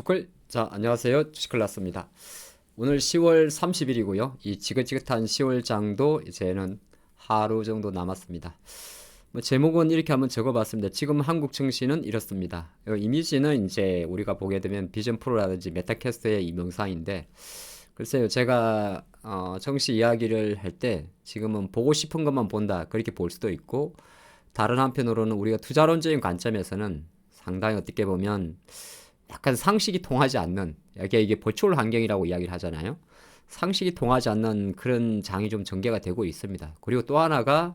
주클. 자, 안녕하세요. 주식클라스입니다. 오늘 10월 30일이고요. 이 지긋지긋한 10월 장도 이제는 하루 정도 남았습니다. 제목은 이렇게 한번 적어봤습니다. 지금 한국 증시는 이렇습니다. 이 이미지는 이제 우리가 보게 되면 비전 프로라든지 메타캐스트의 이 명상인데, 글쎄요, 제가 증시 이야기를 할 때 지금은 보고 싶은 것만 본다 그렇게 볼 수도 있고, 다른 한편으로는 우리가 투자론적인 관점에서는 상당히 어떻게 보면 약간 상식이 통하지 않는, 이게 버추얼 환경이라고 이야기를 하잖아요. 상식이 통하지 않는 그런 장이 좀 전개가 되고 있습니다. 그리고 또 하나가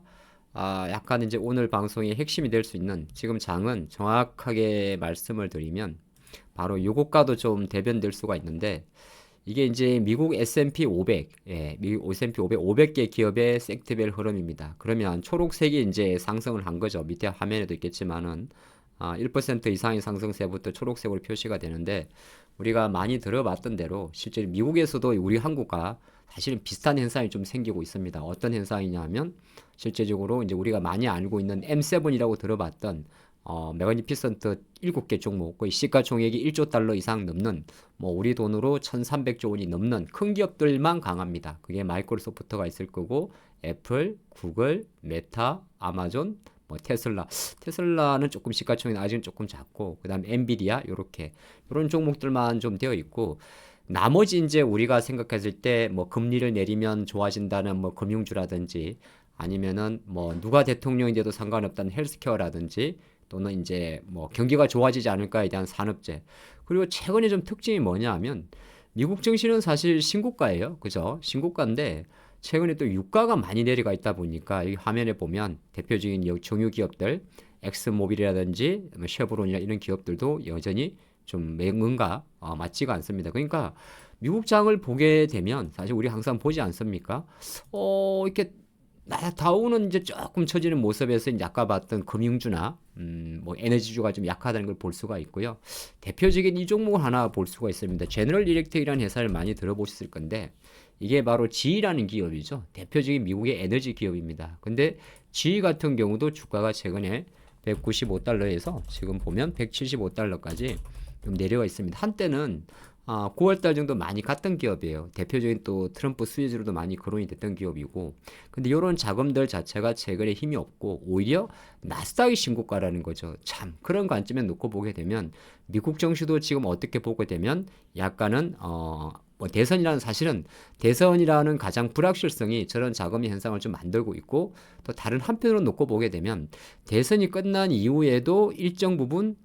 약간 이제 오늘 방송의 핵심이 될 수 있는, 지금 장은 정확하게 말씀을 드리면 바로 요것과도 좀 대변될 수가 있는데, 이게 이제 미국 S&P 500, 미국 S&P 500, 500개 기업의 섹터별 흐름입니다. 그러면 초록색이 이제 상승을 한 거죠. 밑에 화면에도 있겠지만은 1% 이상의 상승세부터 초록색으로 표시가 되는데, 우리가 많이 들어봤던 대로 실제 미국에서도 우리 한국과 사실은 비슷한 현상이 좀 생기고 있습니다. 어떤 현상이냐면, 실제적으로 이제 우리가 많이 알고 있는 M7이라고 들어봤던 매그니피선트 7개 종목, 거의 시가총액이 1조 달러 이상 넘는, 우리 돈으로 1300조 원이 넘는 큰 기업들만 강합니다. 그게 마이크로소프트가 있을 거고, 애플, 구글, 메타, 아마존, 테슬라는 조금 시가총액이 아직은 조금 작고, 그 다음 엔비디아, 요렇게 요런 종목들만 좀 되어 있고, 나머지 이제 우리가 생각했을 때 금리를 내리면 좋아진다는 금융주라든지, 아니면은 누가 대통령이 돼도 상관없다는 헬스케어라든지, 또는 이제 경기가 좋아지지 않을까에 대한 산업재. 그리고 최근에 좀 특징이 뭐냐 하면, 미국 증시는 사실 신고가예요. 그죠? 신고가인데 최근에 또 유가가 많이 내려가 있다 보니까, 이 화면에 보면 대표적인 정유 기업들, 엑스모빌이라든지 쉐보론이나 이런 기업들도 여전히 좀 뭔가 맞지가 않습니다. 그러니까 미국 장을 보게 되면 사실 우리 항상 보지 않습니까? 이렇게 다우는 이제 조금 처지는 모습에서 이제 아까 봤던 금융주나 에너지주가 좀 약하다는 걸 볼 수가 있고요. 대표적인 이 종목을 하나 볼 수가 있습니다. 제너럴 일렉트릭이라는 회사를 많이 들어보셨을 건데, 이게 바로 GE라는 기업이죠. 대표적인 미국의 에너지 기업입니다. 근데 GE 같은 경우도 주가가 최근에 195달러에서 지금 보면 175달러까지 좀 내려와 있습니다. 한때는 9월달 정도 많이 갔던 기업이에요. 대표적인 또 트럼프 수혜주로도 많이 거론이 됐던 기업이고, 근데 이런 자금들 자체가 최근에 힘이 없고 오히려 나스닥이 신고가라는 거죠. 참 그런 관점에 놓고 보게 되면 미국 정시도 지금 어떻게 보게 되면 약간은 대선이라는, 사실은 대선이라는 가장 불확실성이 저런 자금의 현상을 좀 만들고 있고, 또 다른 한편으로 놓고 보게 되면 대선이 끝난 이후에도 일정 부분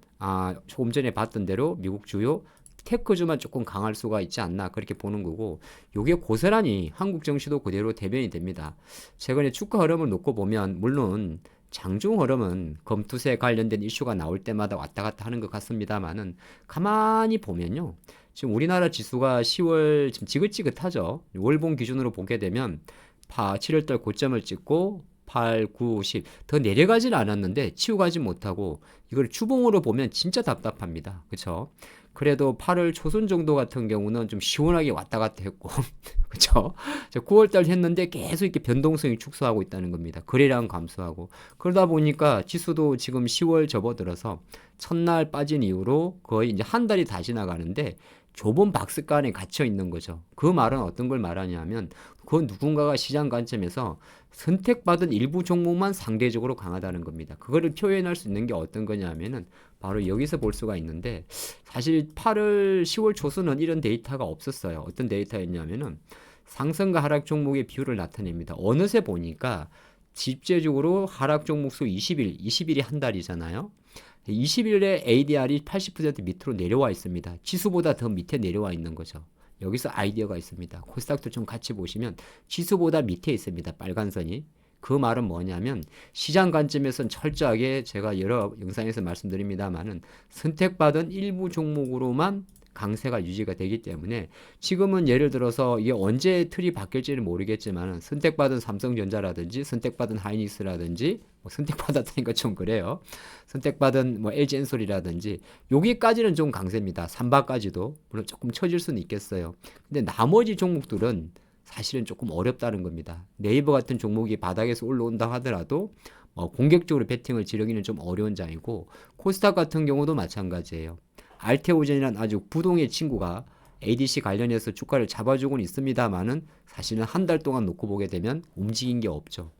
조금 전에 봤던 대로 미국 주요 테크주만 조금 강할 수가 있지 않나 그렇게 보는 거고, 요게 고스란히 한국 정시도 그대로 대변이 됩니다. 최근에 주가 흐름을 놓고 보면 물론 장중 흐름은 검투세 관련된 이슈가 나올 때마다 왔다 갔다 하는 것 같습니다만은, 가만히 보면요, 지금 우리나라 지수가 10월 지금 지긋지긋하죠. 월봉 기준으로 보게 되면 7월달 고점을 찍고 8, 9, 10 더 내려가지는 않았는데 치우가지 못하고, 이걸 주봉으로 보면 진짜 답답합니다. 그렇죠? 그래도 8월 초순 정도 같은 경우는 좀 시원하게 왔다 갔다 했고 그렇죠? 9월달 했는데 계속 이렇게 변동성이 축소하고 있다는 겁니다. 거래량 감소하고. 그러다 보니까 지수도 지금 10월 접어들어서 첫날 빠진 이후로 거의 이제 한 달이 다 지나가는데 좁은 박스간에 갇혀 있는 거죠. 그 말은 어떤 걸 말하냐면, 그 누군가가 시장 관점에서 선택받은 일부 종목만 상대적으로 강하다는 겁니다. 그거를 표현할 수 있는 게 어떤 거냐면은 바로 여기서 볼 수가 있는데, 사실 8월 10월 초순은 이런 데이터가 없었어요. 어떤 데이터였냐면은 상승과 하락 종목의 비율을 나타냅니다. 어느새 보니까 집재적으로 하락 종목 수 20일이 한 달이잖아요. 20일에 ADR이 80% 밑으로 내려와 있습니다. 지수보다 더 밑에 내려와 있는 거죠. 여기서 아이디어가 있습니다. 코스닥도 좀 같이 보시면 지수보다 밑에 있습니다. 빨간 선이. 그 말은 뭐냐면, 시장 관점에서는 철저하게 제가 여러 영상에서 말씀드립니다만은 선택받은 일부 종목으로만 강세가 유지가 되기 때문에, 지금은 예를 들어서 이게 언제 틀이 바뀔지는 모르겠지만 선택받은 삼성전자라든지 선택받은 하이닉스라든지, 선택받았다니까 좀 그래요. 선택받은 LG엔솔이라든지 여기까지는 좀 강세입니다. 삼바까지도 물론 조금 처질 수는 있겠어요. 근데 나머지 종목들은 사실은 조금 어렵다는 겁니다. 네이버 같은 종목이 바닥에서 올라온다 하더라도 공격적으로 배팅을 지르기는 좀 어려운 장이고, 코스닥 같은 경우도 마찬가지예요. 알테오젠이라는 아주 부동의 친구가 ADC 관련해서 주가를 잡아주고는 있습니다만은 사실은 한 달 동안 놓고 보게 되면 움직인 게 없죠.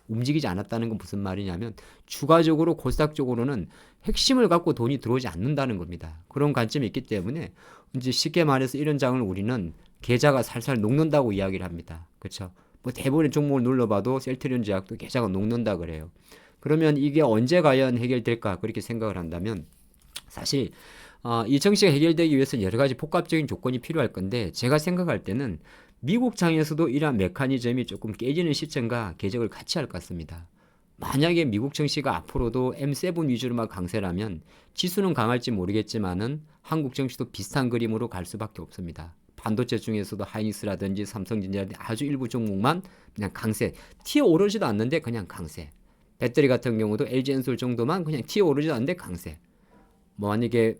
움직이지 않았다는 건 무슨 말이냐면 추가적으로 코스닥 쪽으로는 핵심을 갖고 돈이 들어오지 않는다는 겁니다. 그런 관점이 있기 때문에 이제 쉽게 말해서 이런 장을 우리는 계좌가 살살 녹는다고 이야기를 합니다. 그렇죠? 뭐 대부분의 종목을 눌러봐도 셀트리온 제약도 계좌가 녹는다 그래요. 그러면 이게 언제 과연 해결될까 그렇게 생각을 한다면 사실 이 정치가 해결되기 위해서는 여러 가지 복합적인 조건이 필요할 건데 제가 생각할 때는 미국 장에서도 이러한 메커니즘이 조금 깨지는 시점과 궤적을 같이 할 것 같습니다. 만약에 미국 증시가 앞으로도 M7 위주로만 강세라면 지수는 강할지 모르겠지만은 한국 증시도 비슷한 그림으로 갈 수밖에 없습니다. 반도체 중에서도 하이닉스라든지 삼성전자라든지 아주 일부 종목만 그냥 강세, 튀어 오르지도 않는데 그냥 강세. 배터리 같은 경우도 LG엔솔 정도만 그냥 튀어 오르지도 않는데 강세. 뭐 만약에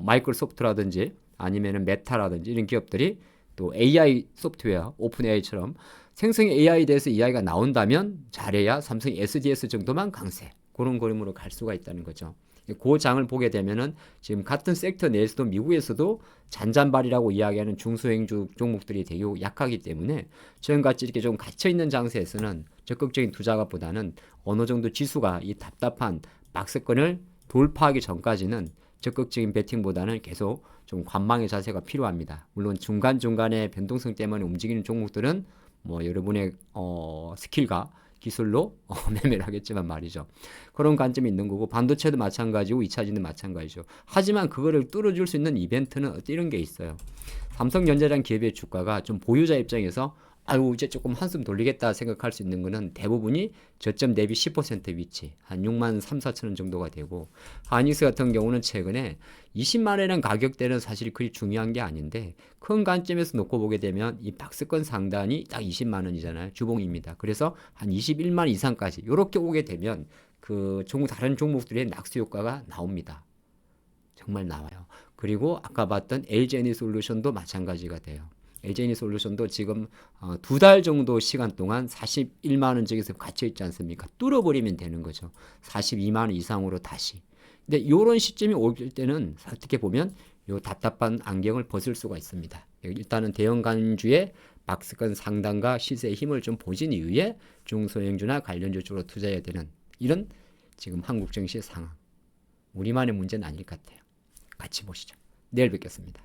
마이크로소프트라든지 아니면은 메타라든지 이런 기업들이 또 AI 소프트웨어 오픈 AI처럼 생성 AI에 대해서 이야기가 나온다면 잘해야 삼성 SDS 정도만 강세 그런 그림으로 갈 수가 있다는 거죠. 그 장을 보게 되면은 지금 같은 섹터 내에서도 미국에서도 잔잔발이라고 이야기하는 중소형주 종목들이 되게 약하기 때문에 지금같이 이렇게 좀 갇혀있는 장세에서는 적극적인 투자가보다는 어느 정도 지수가 이 답답한 박스권을 돌파하기 전까지는 적극적인 베팅보다는 계속 좀 관망의 자세가 필요합니다. 물론 중간중간에 변동성 때문에 움직이는 종목들은 뭐 여러분의 스킬과 기술로 매매를 하겠지만 말이죠. 그런 관점이 있는 거고 반도체도 마찬가지고 2차전도 마찬가지죠. 하지만 그거를 뚫어줄 수 있는 이벤트는 이런 게 있어요. 삼성전자라는 기업의 주가가 좀 보유자 입장에서 아유 이제 조금 한숨 돌리겠다 생각할 수 있는 거는 대부분이 저점 대비 10% 위치 한 6만 3, 4천 원 정도가 되고 하이닉스 같은 경우는 최근에 20만 원이라는 가격대는 사실 그리 중요한 게 아닌데 큰 관점에서 놓고 보게 되면 이 박스권 상단이 딱 20만 원이잖아요. 주봉입니다. 그래서 한 21만 이상까지 이렇게 오게 되면 그 다른 종목들의 낙수 효과가 나옵니다. 정말 나와요. 그리고 아까 봤던 LG에너지솔루션도 마찬가지가 돼요. LG에너지솔루션도 지금 2달 정도 시간 동안 41만 원 쪽에서 갇혀 있지 않습니까? 뚫어버리면 되는 거죠. 42만 원 이상으로 다시. 근데 이런 시점이 올 때는 어떻게 보면 요 답답한 안경을 벗을 수가 있습니다. 일단은 대형 간주의 박스권 상단과 시세의 힘을 좀 보진 이후에 중소형주나 관련주 쪽으로 투자해야 되는 이런 지금 한국 증시의 상황. 우리만의 문제는 아닐 것 같아요. 같이 보시죠. 내일 뵙겠습니다.